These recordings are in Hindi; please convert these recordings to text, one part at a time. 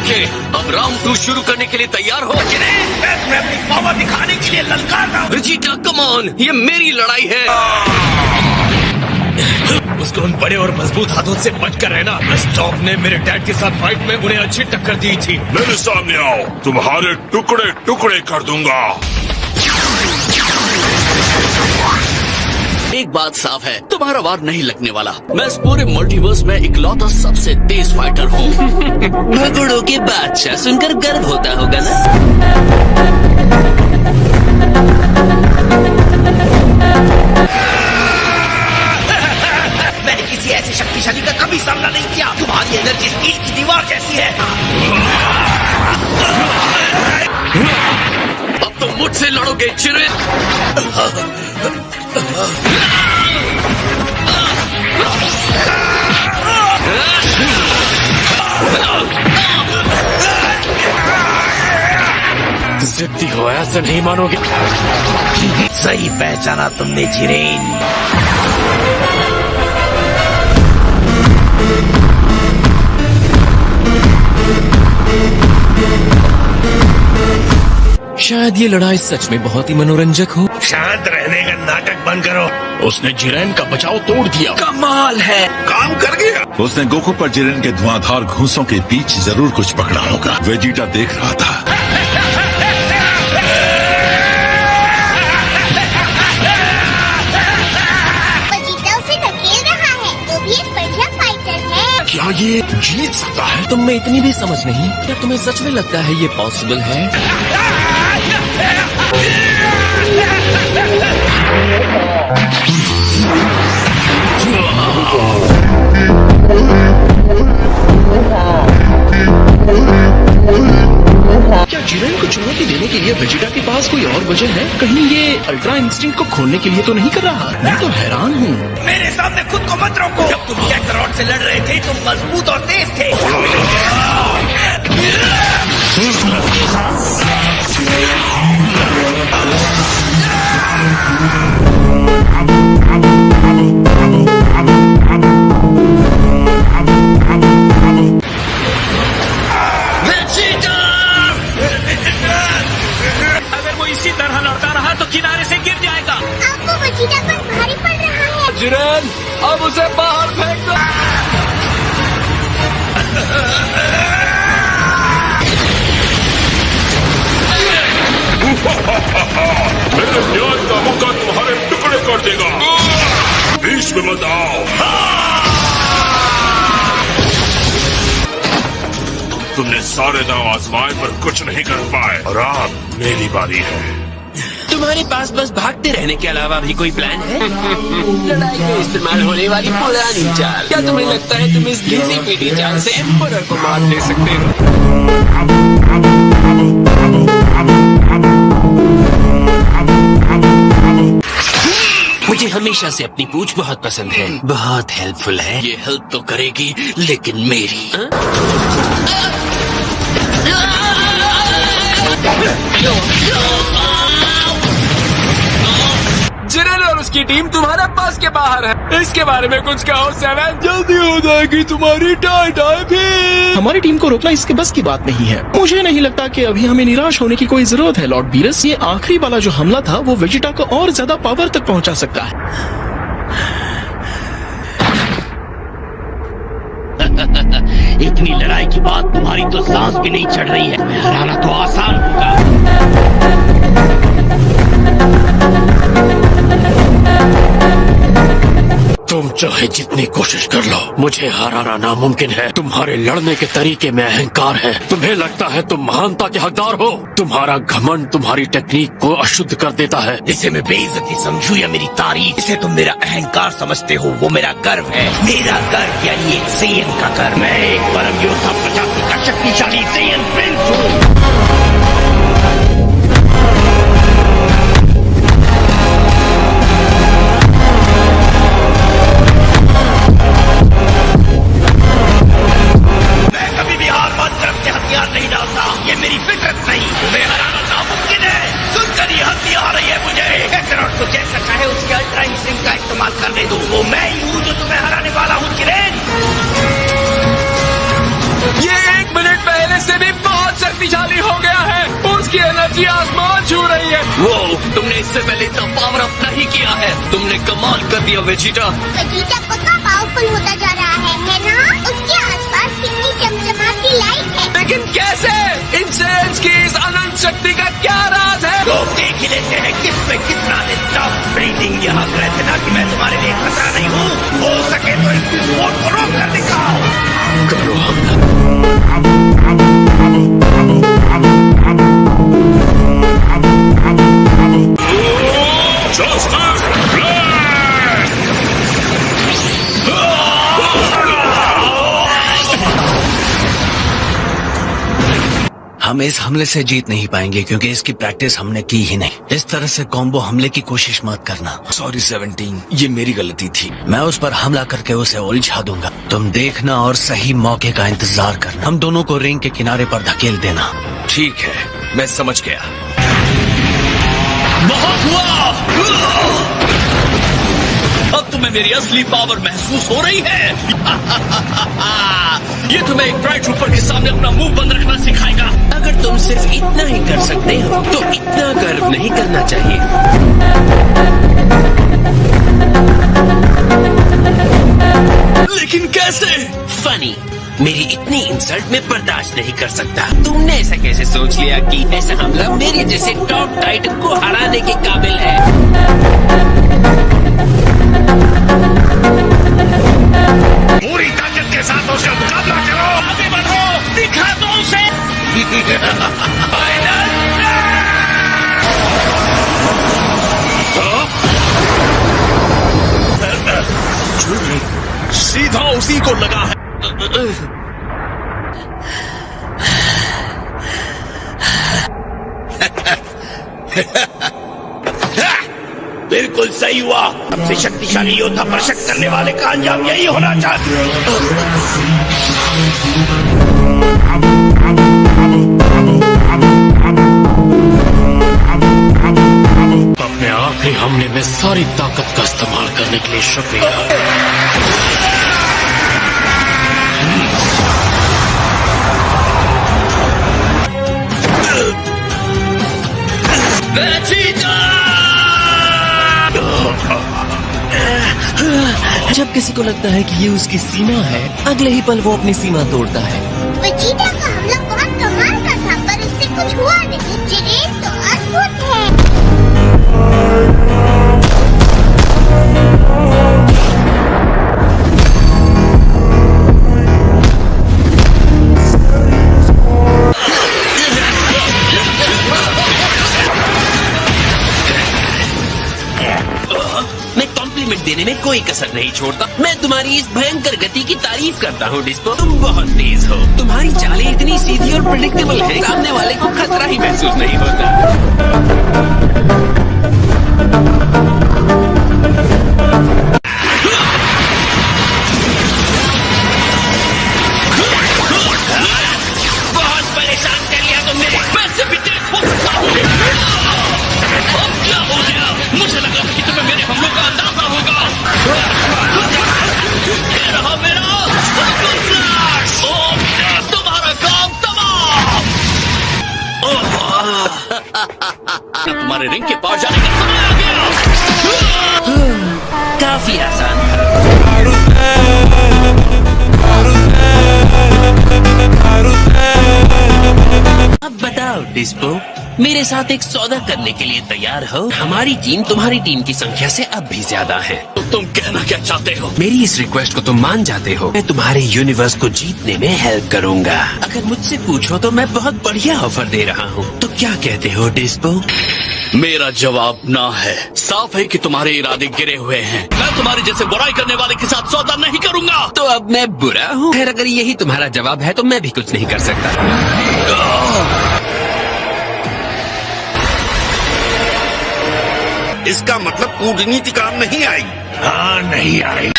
ओके, अब राउंड 2 शुरू करने के लिए तैयार हो? मैं अपनी पावर दिखाने के लिए ललकार रहा हूँ। वेजिटा कम ऑन, ये मेरी लड़ाई है। उसको उन बड़े और मजबूत हाथों से बच कर रहना। स्टॉप ने मेरे डैड के साथ फाइट में उन्हें अच्छी टक्कर दी थी। मेरे सामने आओ, तुम्हारे टुकड़े टुकड़े कर दूंगा। एक बात साफ है, तुम्हारा वार नहीं लगने वाला। मैं इस पूरे मल्टीवर्स में इकलौता सबसे तेज फाइटर हूँ। भगोड़ों के बादशाह सुनकर गर्व होता होगा ना? मैंने किसी ऐसे शक्तिशाली का कभी सामना नहीं किया। तुम्हारी एनर्जी स्टील की दीवार जैसी है। अब तुम मुझसे लड़ोगे जिरेन। जिद्दी हो, ऐसा नहीं मानोगे। सही पहचाना तुमने जिरेन। शायद ये लड़ाई सच में बहुत ही मनोरंजक हो। शांत रहने का नाटक बंद करो। उसने जिरेन का बचाव तोड़ दिया। कमाल है, काम कर गया। उसने गोकू पर जिरेन के धुआंधार घूंसों के बीच जरूर कुछ पकड़ा होगा। वेजिटा देख रहा था। वेजिटा उसे धकेल रहा है, वो भी एक बढ़िया फाइटर है। क्या ये जीत सकता है? तुम में इतनी भी समझ नहीं। क्या तुम्हें सच में लगता है ये पॉसिबल है? क्या जिरेन को चुनौती देने के लिए वेजिटा के पास कोई और वजह है? कहीं ये अल्ट्रा इंस्टिंक्ट को खोलने के लिए तो नहीं कर रहा? मैं तो हैरान हूँ। मेरे सामने खुद को मत रोको। जब तुम कैकरॉट से लड़ रहे थे तुम मजबूत और तेज थे। अगर वो इसी तरह लड़ता रहा तो किनारे से गिर जाएगा। अब वो वेजिटा पर भारी पड़ रहा है। जिरेन, अब उसे बाहर फेंक दो। मेरे न्याय का मौका तुम्हारे टुकड़े कर देगा। बीच में मत आओ। तुमने सारे दांव आजमाए पर कुछ नहीं कर पाए और अब मेरी बारी है। तुम्हारे पास बस भागते रहने के अलावा भी कोई प्लान है? लड़ाई में इस्तेमाल होने वाली पुरानी चाल। क्या तुम्हें लगता है तुम इस घिसी पीटी चाल से एम्परर को मार दे सकते हो? मुझे हमेशा से अपनी पूछ बहुत पसंद है। बहुत हेल्पफुल है। ये हेल्प तो करेगी लेकिन मेरी। जिरेन और उसकी टीम तुम्हारे पास के बाहर है। इसके बारे में कुछ कहो सेवन। जल्दी हो जाएगी तुम्हारी टाई भी। हमारी टीम को रोकना इसके बस की बात नहीं है। मुझे नहीं लगता कि अभी हमें निराश होने की कोई जरूरत है लॉर्ड बीरस। ये आखिरी वाला जो हमला था वो वेजिटा को और ज्यादा पावर तक पहुंचा सकता है। इतनी लड़ाई के बाद तुम्हारी तो सांस भी नहीं चढ़ रही है। तुम्हें हराना तो आसान होगा। तुम चाहे जितनी कोशिश कर लो, मुझे हराना नामुमकिन है। तुम्हारे लड़ने के तरीके में अहंकार है। तुम्हें लगता है तुम महानता के हकदार हो। तुम्हारा घमंड तुम्हारी टेक्निक को अशुद्ध कर देता है। जिसे मैं बेइज्जती समझूं या मेरी तारीफ, इसे तुम मेरा अहंकार समझते हो, वो मेरा गर्व है। मेरा गर्व यानी एक सेयन का गर्व। मैं एक परम योद्धा प्रजाति का शक्तिशाली सेयन प्रिंस हूँ। वो मैं ही हूँ जो तुम्हें हराने वाला हूँ जिरेन। ये 1 मिनट पहले से इससे पहले इतना पावर अप नहीं किया है। तुमने कमाल कर दिया वेजिटा। वेजिटा पक्का पावरफुल होता जा रहा है ना? उसके आसपास कितनी चमचमाती लाइट है। लेकिन कैसे? इन सेल्स की इस अनंत शक्ति का क्या राज है? लोग देख ही लेते हैं किसमें कितना टॉप ब्रीडिंग यहाँ कहते ना कि मैं तुम्हारे लिए खतरा नहीं हूँ। हो सके तो इस विस्फोट को रोक कर दिखाओ। करो हमला। Justice Black! हम इस हमले से जीत नहीं पाएंगे क्योंकि इसकी प्रैक्टिस हमने की ही नहीं। इस तरह से कॉम्बो हमले की कोशिश मत करना। सॉरी 17, ये मेरी गलती थी। मैं उस पर हमला करके उसे उलझा दूंगा। तुम देखना और सही मौके का इंतजार करना। हम दोनों को रिंग के किनारे पर धकेल देना। ठीक है, मैं समझ गया। बहुत हुआ। अब तुम्हें मेरी असली पावर महसूस हो रही है। ये तुम्हें एक ब्राइट ट्रूपर के सामने अपना मुंह बंद रखना सिखाएगा। अगर तुम सिर्फ इतना ही कर सकते हो तो इतना गर्व नहीं करना चाहिए। लेकिन कैसे? फनी, मेरी इतनी इंसल्ट में बर्दाश्त नहीं कर सकता। तुमने ऐसा कैसे सोच लिया कि ऐसा हमला मेरे जैसे टॉप टाइटन को हराने के काबिल है? पूरी ताकत के साथ उसका मुकाबला करो। आगे बढ़ो, दिखा दो उसे। सीधा उसी को लगा है। बिल्कुल सही हुआ। सबसे शक्तिशाली योद्धा पर शक करने वाले का अंजाम यही होना चाहिए। अपने आखिरी हमले में सारी ताकत का इस्तेमाल करने के लिए शुक्रिया। जब किसी को लगता है कि ये उसकी सीमा है, अगले ही पल वो अपनी सीमा तोड़ता है। वेजिटा का हमला बहुत कमाल का था, पर उससे कुछ हुआ नहीं। जिरेन तो अद्भुत है। मैं कॉम्प्लीमेंट देने में कोई कसर नहीं छोड़ता। मैं तुम्हारी इस भयंकर गति की तारीफ करता हूँ डिस्पो। तुम बहुत तेज हो। तुम्हारी चालें इतनी सीधी और प्रेडिक्टेबल है, सामने वाले को खतरा ही महसूस नहीं होता। बहुत परेशान कर लिया तुमने। मैं से भी तेज हो सकता हूँ। अब क्या हो गया? मुझे लगा कि तुम्हें मेरे हमलों का अंदाजा होगा। ये रहा मेरा सुपर फ्लैश। तुम्हारा काम तमाम। तुम्हारे रिंग के पास जाने का समय आ गया। काफी आसान था। अब बताओ डिस्पो, मेरे साथ एक सौदा करने के लिए तैयार हो? हमारी टीम तुम्हारी टीम की संख्या से अब भी ज्यादा है। तो तुम कहना क्या चाहते हो? मेरी इस रिक्वेस्ट को तुम मान जाते हो? मैं तुम्हारे यूनिवर्स को जीतने में हेल्प करूंगा। अगर मुझसे पूछो तो मैं बहुत बढ़िया ऑफर दे रहा हूँ। तो क्या कहते हो डिस्पो? मेरा जवाब ना है। साफ है कि तुम्हारे इरादे गिरे हुए हैं। मैं तुम्हारे जैसे बुराई करने वाले के साथ सौदा नहीं करूंगा। तो अब मैं बुरा हूँ? खैर, अगर यही तुम्हारा जवाब है तो मैं भी कुछ नहीं कर सकता। इसका मतलब कूटनीति काम नहीं आई। हाँ, नहीं आई।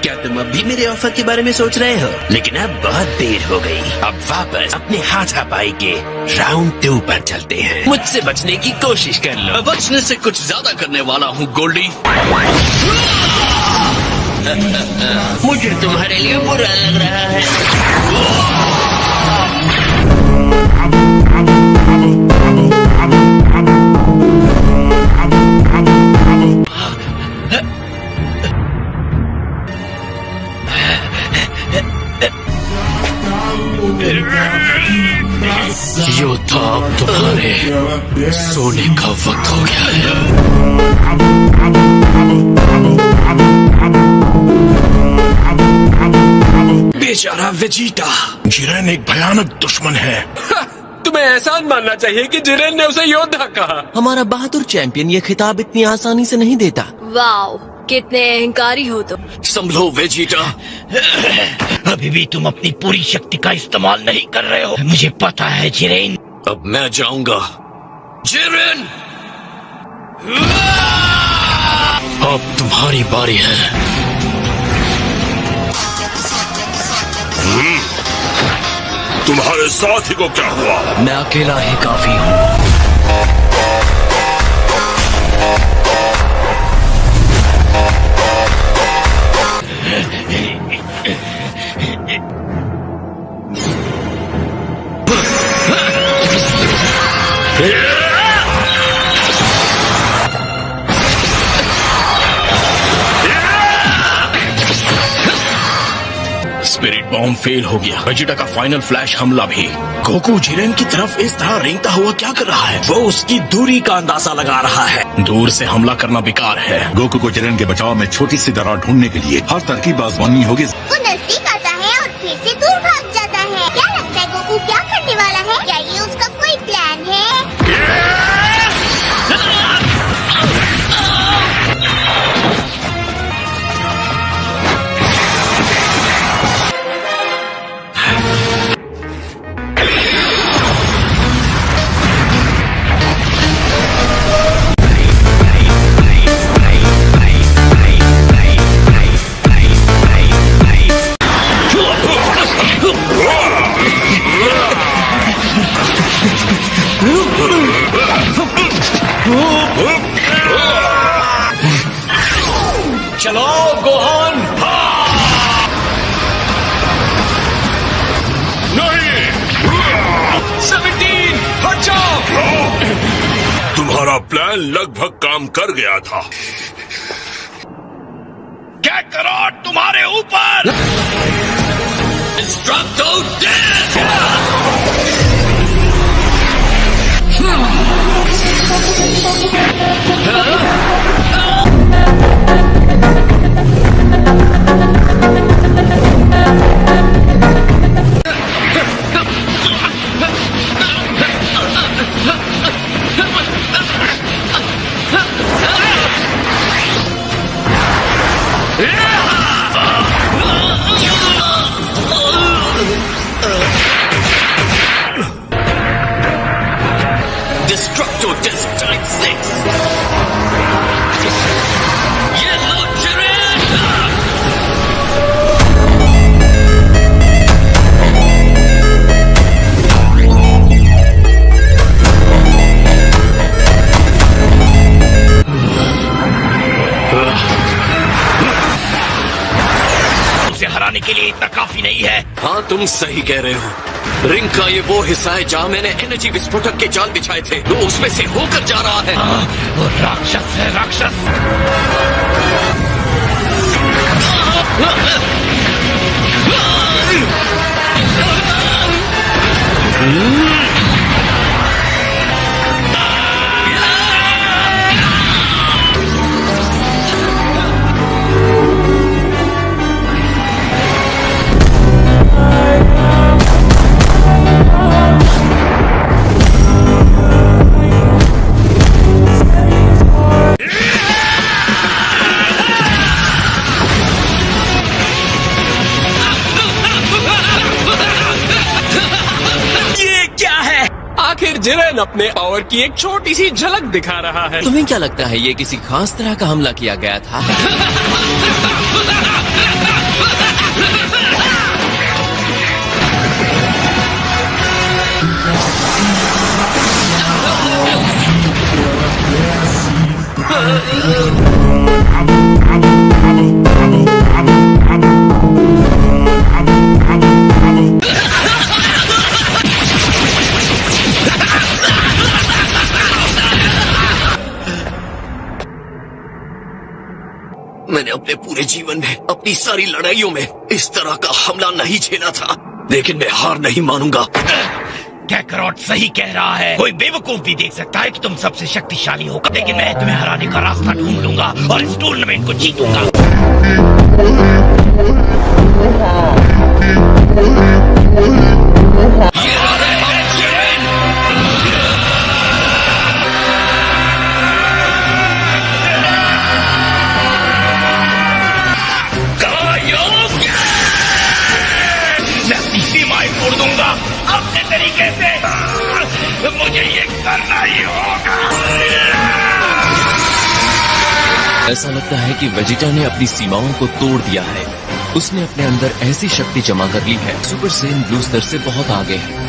क्या तुम अब भी मेरे ऑफर के बारे में सोच रहे हो? लेकिन अब बहुत देर हो गई। अब वापस अपने हाथापाई के राउंड 2 पर चलते हैं। मुझसे बचने की कोशिश कर लो। मैं बचने से कुछ ज्यादा करने वाला हूँ गोल्डी। मुझे तुम्हारे लिए बुरा लग रहा है। योद्धा, अब तुम्हारे सोने का वक्त हो गया है। बेचारा वेजिटा। जिरेन एक भयानक दुश्मन है। तुम्हें एहसान मानना चाहिए कि जिरेन ने उसे योद्धा कहा। हमारा बहादुर चैंपियन ये खिताब इतनी आसानी से नहीं देता। वाओ, कितने अहंकारी हो तुम। संभलो वेजिटा। अभी भी तुम अपनी पूरी शक्ति का इस्तेमाल नहीं कर रहे हो। मुझे पता है जिरेन। अब मैं जाऊंगा। जिरेन, अब तुम्हारी बारी है। तुम्हारे साथी को क्या हुआ? मैं अकेला ही काफी हूँ। स्पिरिट बॉम्ब फेल हो गया। वेजिटा का फाइनल फ्लैश हमला भी। गोकू जिरेन की तरफ इस तरह रेंगता हुआ क्या कर रहा है? वो उसकी दूरी का अंदाजा लगा रहा है। दूर से हमला करना बेकार है। गोकू को जिरेन के बचाव में छोटी सी दरार ढूंढने के लिए हर तरकीब आजमानी होगी। वो नजदीक आता है और फिर से दूर भाग जाता है। क्या लगता है गोकू क्या करने वाला है? क्या ये उसका कोई प्लान है? चलो गोहान। नहीं, 17, हट जाओ। तुम्हारा प्लान लगभग काम कर गया था। क्या करो तुम्हारे ऊपर। Destructo Death! Destructo Death Type 6! Yellow Giraffe! उसे हराने के लिए इतना काफी नहीं है। हाँ, तुम सही कह रहे हो। रिंग का ये वो हिस्सा है जहाँ मैंने एनर्जी विस्फोटक के जाल बिछाए थे। वो उसमें से होकर जा रहा है। वो राक्षस है, राक्षस। आखिर जिरेन अपने पावर की एक छोटी सी झलक दिखा रहा है। तुम्हें क्या लगता है ये किसी खास तरह का हमला किया गया था? मैंने अपने पूरे जीवन में, अपनी सारी लड़ाइयों में इस तरह का हमला नहीं झेला था, लेकिन मैं हार नहीं मानूंगा। कैकरॉट सही कह रहा है। कोई बेवकूफ भी देख सकता है कि तुम सबसे शक्तिशाली हो, लेकिन मैं तुम्हें हराने का रास्ता ढूंढ लूंगा और इस टूर्नामेंट को जीतूंगा। मैं अपनी सीमाएं तोड़ दूंगा अपने तरीके से। मुझे ये करना ही होगा। ऐसा लगता है कि वेजिटा ने अपनी सीमाओं को तोड़ दिया है। उसने अपने अंदर ऐसी शक्ति जमा कर ली है, सुपर सेन ब्लू स्तर से बहुत आगे है।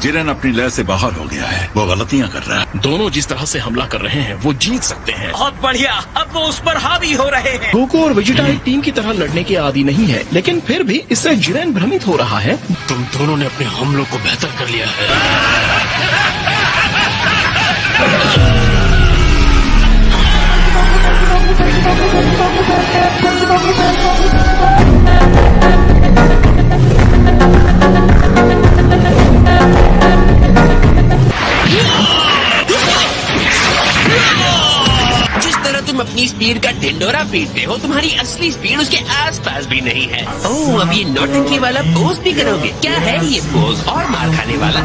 जिरेन अपनी लय से बाहर हो गया है, वो गलतियां कर रहा है। दोनों जिस तरह से हमला कर रहे हैं वो जीत सकते हैं। बहुत बढ़िया, अब वो उस पर हावी हो रहे हैं। गोकू और वेजिटा एक टीम की तरह लड़ने के आदी नहीं है, लेकिन फिर भी इससे जिरेन भ्रमित हो रहा है। तुम दोनों ने अपने हमलों को बेहतर कर लिया है। जिस तरह तुम अपनी स्पीड का ढिंडोरा पीटते हो, तुम्हारी असली स्पीड उसके आसपास भी नहीं है। ओह, अब ये नौटंकी वाला पोज भी करोगे? क्या है ये पोज और मार खाने वाला?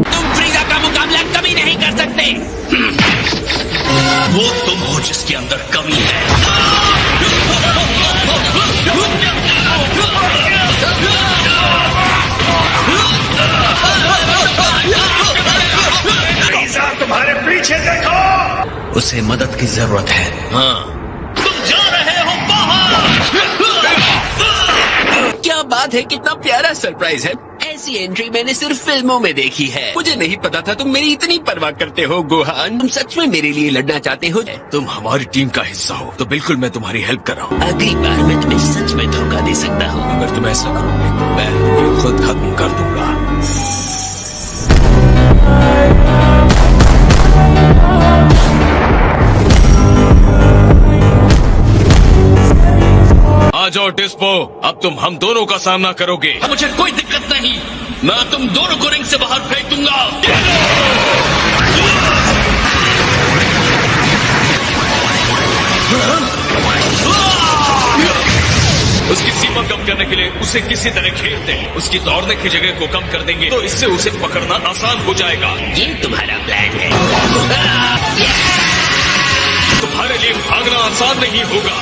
तुम फ्रीजा का मुकाबला कभी नहीं कर सकते। वो तुम हो जिसके अंदर कमी है। तुम्हारे पीछे देखो। उसे मदद की जरूरत है। हाँ, तुम जा रहे हो बाहर। क्या बात है, कितना प्यारा सरप्राइज है। ऐसी एंट्री मैंने सिर्फ फिल्मों में देखी है। मुझे नहीं पता था तुम मेरी इतनी परवाह करते हो गोहान। तुम सच में मेरे लिए लड़ना चाहते हो? तुम हमारी टीम का हिस्सा हो, तो बिल्कुल मैं तुम्हारी हेल्प कर रहा हूँ। अगली बार मैं तुम्हें सच में धोखा दे सकता हूँ। अगर तुम ऐसा करोगे तो मैं तुम्हें खुद खत्म कर दूंगा। आ जाओ डिस्पो, अब तुम हम दोनों का सामना करोगे। मुझे कोई दिक्कत नहीं, मैं तुम दोनों को रिंग से बाहर फेंक दूंगा। उसकी सीमा कम करने के लिए उसे किसी तरह घेर दें। उसकी दौड़ने की जगह को कम कर देंगे तो इससे उसे पकड़ना आसान हो जाएगा। ये तुम्हारा प्लान है। तुम्हारे लिए भागना आसान नहीं होगा।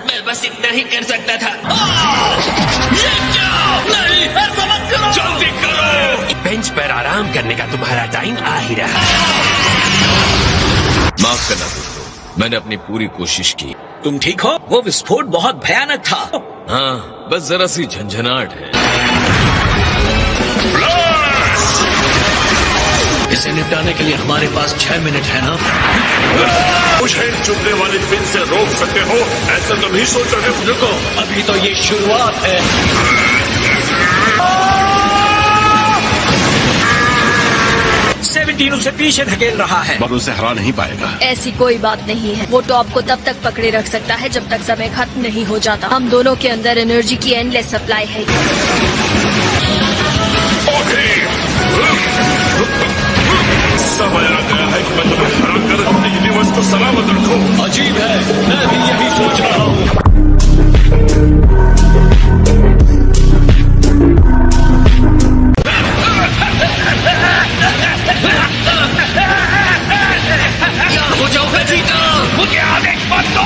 मैं बस इतना ही कर सकता था। नहीं, ऐसा मत करो। जल्दी करो। बेंच पर आराम करने का तुम्हारा टाइम आ ही रहा है। माफ करना दोस्तों, मैंने अपनी पूरी कोशिश की। तुम ठीक हो? वो विस्फोट बहुत भयानक था। हाँ, बस जरा सी झंझनाहट है। इसे निपटाने के लिए हमारे पास 6 मिनट है ना? मुझे चुभने वाली फिन से रोक सकते हो, ऐसा तुम ही सोच रहे हो? रुको, अभी तो ये शुरुआत है। 17 उसे पीछे धकेल रहा है। पर उसे हरा नहीं पाएगा। ऐसी कोई बात नहीं है। वो टॉप को तब तक पकड़े रख सकता है जब तक समय खत्म नहीं हो जाता। हम दोनों के अंदर एनर्जी की एंडलेस सप्लाई है। समय आ गया है कि मैं तुम्हें हरा कर अपने यूनिवर्स को सलामत रखूं। अजीब है, मैं भी यही सोच रहा हूँ। हो जाओ वेजिटा, मुझे आदेश मत दो।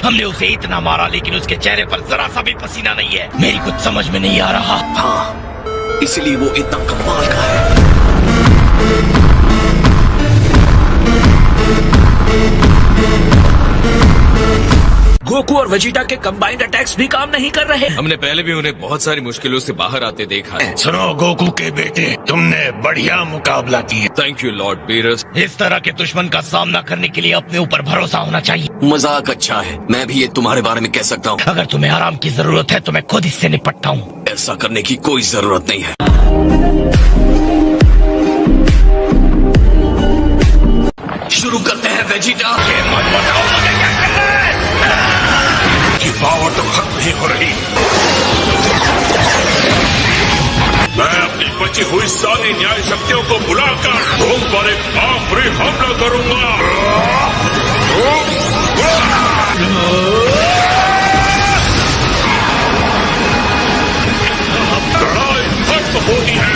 हमने उसे इतना मारा लेकिन उसके चेहरे पर जरा सा भी पसीना नहीं है। मेरी कुछ समझ में नहीं आ रहा। हाँ, इसलिए वो इतना कमाल का है। गोकू और वेजिटा के कंबाइंड अटैक्स भी काम नहीं कर रहे। हमने पहले भी उन्हें बहुत सारी मुश्किलों से बाहर आते देखा है। सुनो गोकू के बेटे, तुमने बढ़िया मुकाबला किया। Thank you Lord Beerus. इस तरह के दुश्मन का सामना करने के लिए अपने ऊपर भरोसा होना चाहिए। मजाक अच्छा है, मैं भी ये तुम्हारे बारे में कह सकता हूँ। अगर तुम्हें आराम की जरूरत है तो मैं खुद इससे निपटता हूँ। ऐसा करने की कोई जरूरत नहीं है। शुरू करते हैं वेजिटा। मत बताओ मुझे क्या करना है। की पावर तो खत्म नहीं हो रही। मैं अपनी बची हुई सारी न्याय शक्तियों को बुलाकर तुम पर एक आखिरी हमला करूंगा। लड़ाई खत्म होती है।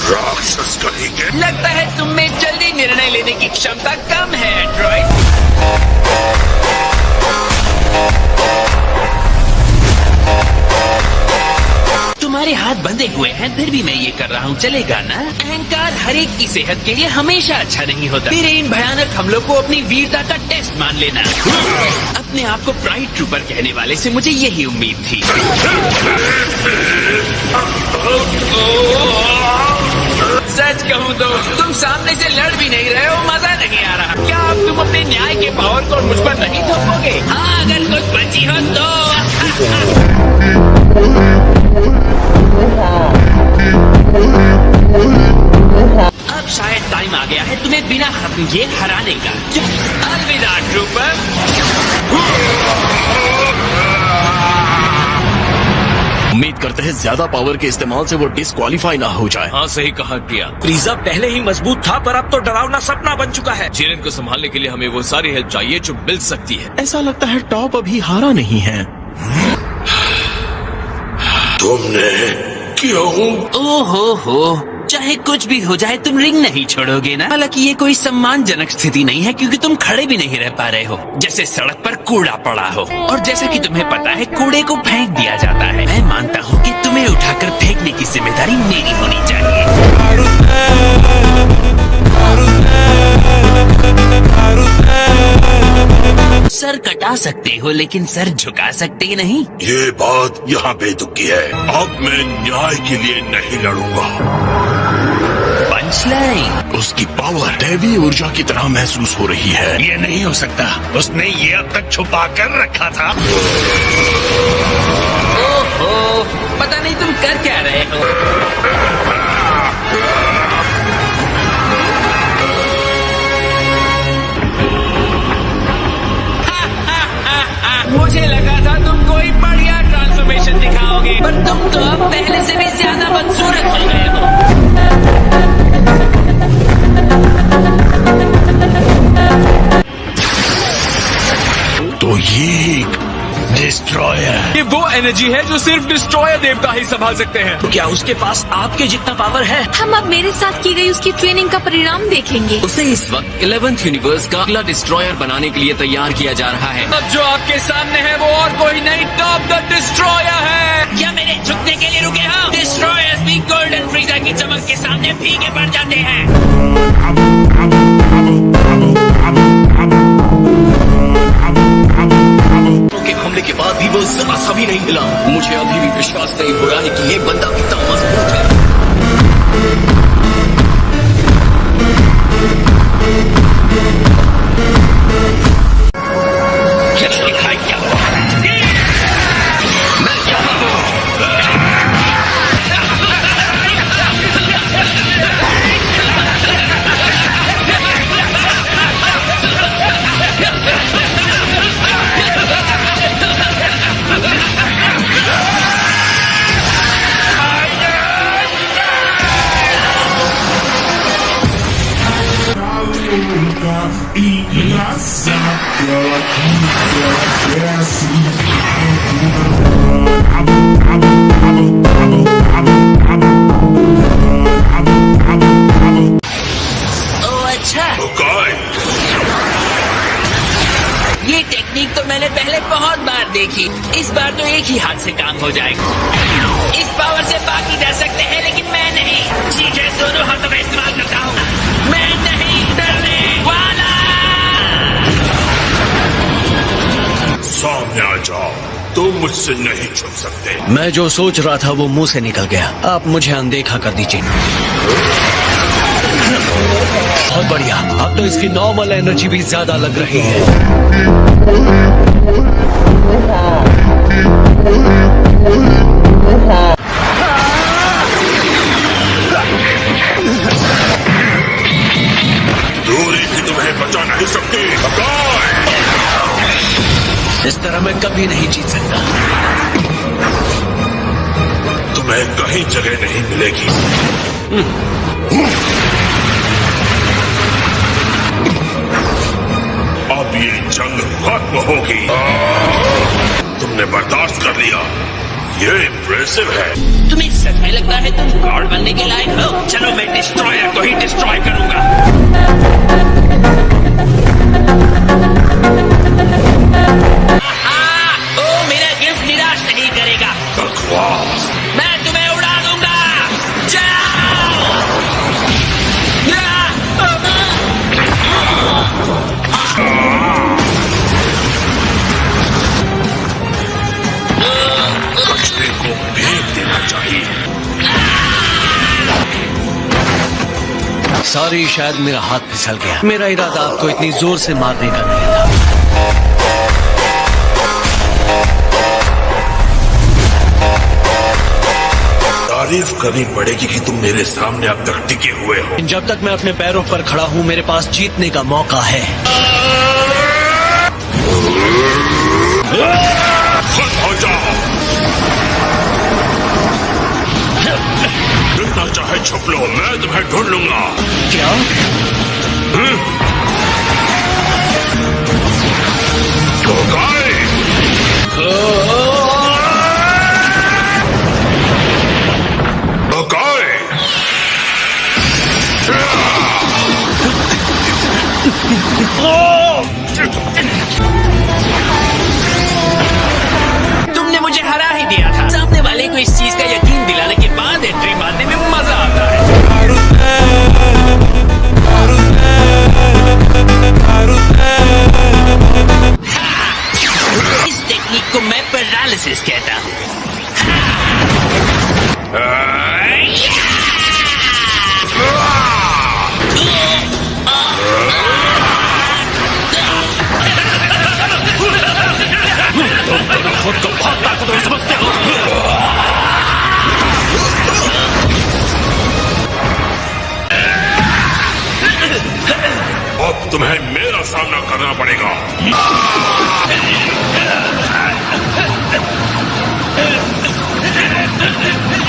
राक्षस कहीं के लगता है तुम में जल्दी निर्णय लेने की क्षमता कम है एंड्रॉइड। तुम्हारे हाथ बंधे हुए हैं, फिर भी मैं ये कर रहा हूँ, चलेगा ना? अहंकार हर एक की सेहत के लिए हमेशा अच्छा नहीं होता। मेरे इन भयानक हमलों को अपनी वीरता का टेस्ट मान लेना। अपने आप को प्राइड ट्रूपर कहने वाले से मुझे यही उम्मीद थी। सच कहूँ तो तुम सामने से लड़ भी नहीं रहे हो, मजा नहीं आ रहा। क्या अब तुम अपने न्याय के पावर को मुझ पर नहीं थोपोगे? हाँ, अगर कुछ बची हो तो। अब शायद टाइम आ गया है तुम्हें बिना खत्म किए हराने का। अलविदा ट्रूपर। उम्मीद करते हैं ज्यादा पावर के इस्तेमाल से वो डिस्क्वालीफाई ना हो जाए। हाँ, सही कहा किया। फ्रीजा पहले ही मजबूत था पर अब तो डरावना सपना बन चुका है। जिरेन को संभालने के लिए हमें वो सारी हेल्प चाहिए जो मिल सकती है। ऐसा लगता है टॉप अभी हारा नहीं है। तुमने क्यों? ओहो, चाहे कुछ भी हो जाए तुम रिंग नहीं छोड़ोगे ना? हालांकि ये कोई सम्मानजनक स्थिति नहीं है क्योंकि तुम खड़े भी नहीं रह पा रहे हो, जैसे सड़क पर कूड़ा पड़ा हो। और जैसा कि तुम्हें पता है कूड़े को फेंक दिया जाता है। मैं मानता हूँ कि तुम्हें उठाकर फेंकने की जिम्मेदारी मेरी होनी चाहिए। सर कटा सकते हो लेकिन सर झुका सकते नहीं। ये बात यहाँ बेतुकी है। अब मैं न्याय के लिए नहीं लड़ूंगा। पंचलाइन। उसकी पावर दैवी ऊर्जा की तरह महसूस हो रही है। ये नहीं हो सकता, उसने ये अब तक छुपा कर रखा था। ओहो, पता नहीं तुम कर क्या रहे हो। मुझे लगा था तुम कोई बढ़िया ट्रांसफॉर्मेशन दिखाओगे, पर तुम तो अब पहले से भी ज्यादा बदसूरत हो गए हो। तो ये डिस्ट्रॉयर। ये वो एनर्जी है जो सिर्फ डिस्ट्रॉयर देवता ही संभाल सकते हैं। तो क्या उसके पास आपके जितना पावर है? हम अब मेरे साथ की गई उसकी ट्रेनिंग का परिणाम देखेंगे। उसे इस वक्त 11th यूनिवर्स का अगला डिस्ट्रॉयर बनाने के लिए तैयार किया जा रहा है। अब जो आपके सामने है वो और कोई नहीं, टॉप द डिस्ट्रॉयर है। क्या मेरे झुकने के लिए रुके हो? डिस्ट्रॉयर्स भी गोल्डन फ्रीजा की चमक के सामने फीके पड़ जाते हैं। के वो जरा सा भी नहीं हिला। मुझे अभी भी विश्वास नहीं हो रहा है कि ये बंदा कितना मजबूत है। क्या दिखाई क्या मैं चाहता हूँ अच्छा, ये टेक्निक तो मैंने पहले बहुत बार देखी। इस बार तो एक ही हाथ से काम हो जाएगा। इस पावर से बाकी डर सकते हैं, लेकिन मैं नहीं। ठीक है, दोनों हाथों का इस्तेमाल करता हूँ। मैं नहीं डरने वाला। सामने आ जाओ, तुम मुझसे नहीं छुप सकते। मैं जो सोच रहा था वो मुंह से निकल गया। आप मुझे अनदेखा कर दीजिए। बहुत बढ़िया, अब तो इसकी नॉर्मल एनर्जी भी ज्यादा लग रही है। दूरी भी तुम्हें बचा नहीं सकती। इस तरह मैं कभी नहीं जीत सकता। तुम्हें कहीं जगह नहीं मिलेगी। अब ये जंग खत्म होगी। तुमने बर्दाश्त कर लिया, ये इम्प्रेसिव है। तुम्हें सच में लगता है तुम गॉड बनने के लायक हो? चलो मैं डिस्ट्रॉयर को ही डिस्ट्रॉय करूंगा। ओ, मेरा गिफ्ट निराश नहीं करेगा। बकवास। मैं तुम्हें उड़ा दूंगा। जाओ। कचरे को फेंक देना चाहिए। सॉरी, शायद मेरा हाथ फिसल गया। मेरा इरादा आपको इतनी जोर से मारने का नहीं था। तारीफ करनी पड़ेगी कि तुम मेरे सामने अब तक टिके हुए हो। जब तक मैं अपने पैरों पर खड़ा हूँ, मेरे पास जीतने का मौका है। खत्म हो जाओ। जितना चाहे छुप लो, मैं तुम्हें ढूंढ लूंगा। क्या? तुमने मुझे हरा ही दिया था। सामने वाले को इस चीज का यकीन दिलाने के बाद एंट्री मारने में मजा आता है। इस टेक्निक को मैं पैरालिसिस कहता हूँ। खुद को बहुत ताकतवर समझते हो। अब तुम्हें मेरा सामना करना पड़ेगा।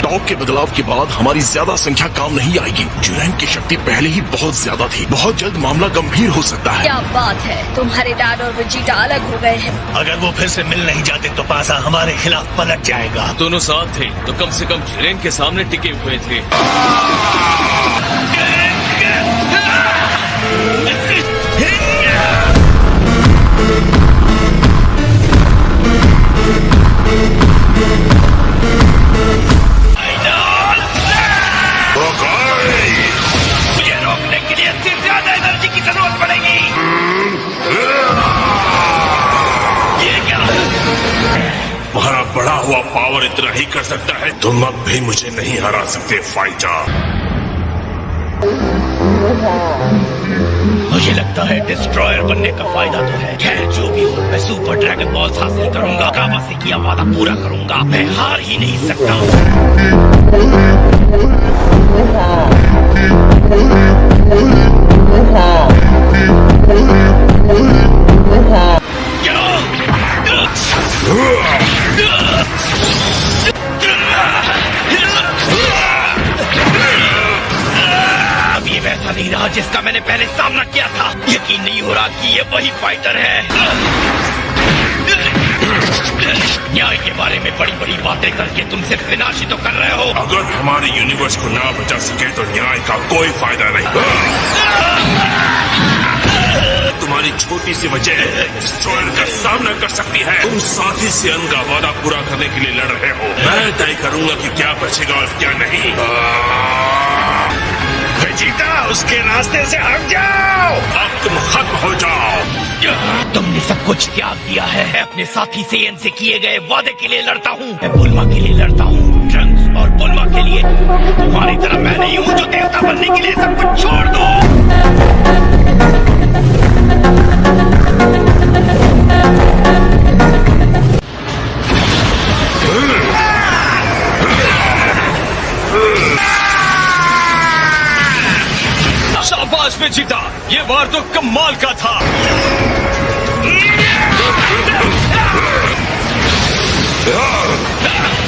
टॉप के बदलाव के बाद हमारी ज्यादा संख्या काम नहीं आएगी। जुरैंग की शक्ति पहले ही बहुत ज्यादा थी। बहुत जल्द मामला गंभीर हो सकता है। क्या बात है, तुम्हारे डैड और वेजिटा अलग हो गए हैं। अगर वो फिर से मिल नहीं जाते तो पासा हमारे खिलाफ पलट जाएगा। दोनों साथ थे तो कम से कम जिरेन के सामने टिके हुए थे। मुझे रोकने के लिए सिर्फ ज्यादा एनर्जी की जरूरत पड़ेगी। ये क्या? हुआ पावर इतना ही कर सकता है। तुम अब भी मुझे नहीं हरा सकते फाइटर। मुझे लगता है डिस्ट्रॉयर बनने का फायदा तो है। खैर जो भी हो, मैं सुपर ड्रैगन बॉल्स हासिल करूंगा। काबा से किया वादा पूरा करूंगा। मैं हार ही नहीं सकता। अब ये वैसा नहीं रहा जिसका मैंने पहले सामना किया था। यकीन नहीं हो रहा कि ये वही फाइटर है। न्याय के बारे में बड़ी बड़ी बातें करके तुम सिर्फ विनाश ही तो कर रहे हो। अगर हमारे यूनिवर्स को ना बचा सके तो न्याय का कोई फायदा नहीं। तुम्हारी छोटी सी वजह डिस्ट्रॉयर का सामना कर सकती है। तुम साथी से का वादा पूरा करने के लिए लड़ रहे हो। मैं तय करूंगा कि क्या बचेगा और क्या नहीं। वेजिटा, उसके रास्ते से हट जाओ। अब तुम खत्म हो जाओ। तुमने सब कुछ त्याग दिया है। मैं अपने साथी सेयन से किए गए वादे के लिए लड़ता हूँ। मैं बुल्मा के लिए लड़ता हूँ। ट्रंक्स और बुल्मा के लिए। तुम्हारी तरह मैं नहीं हूँ जो देवता बनने के लिए सब कुछ छोड़ दो। शाबाश में जीता। ये वार तो कमाल का था।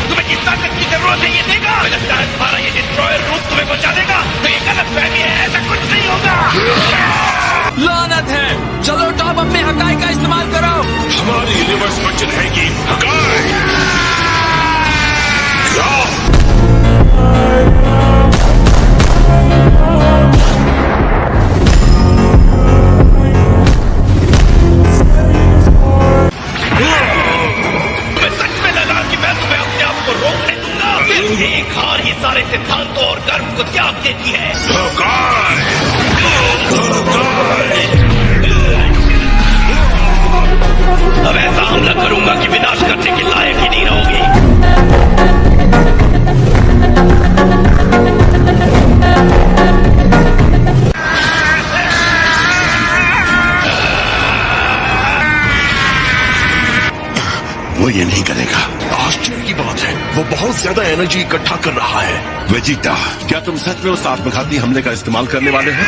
तुम्हें किस ताकत की जरूरत है ये देगा। मुझे लगता है तुम्हारा ये डिस्ट्रॉयर रूप तुम्हें बचा देगा। तो ये गलत फहमी है, ऐसा कुछ नहीं होगा। लानत है। चलो टॉप अपने हकाई का इस्तेमाल करो। हमारी यूनिवर्स बच रहेगी। हकाई एक हार ही सारे सिद्धांतों और कर्म को त्याग देती है। अब ऐसा हमला करूंगा कि विनाश करने के लायक ही नहीं रहोगे। वो ये नहीं करेगा। आश्चर्य की बात है, वो बहुत ज्यादा एनर्जी इकट्ठा कर रहा है। वेजिटा, क्या तुम सच में उस आत्मघाती हमले का इस्तेमाल करने वाले हो?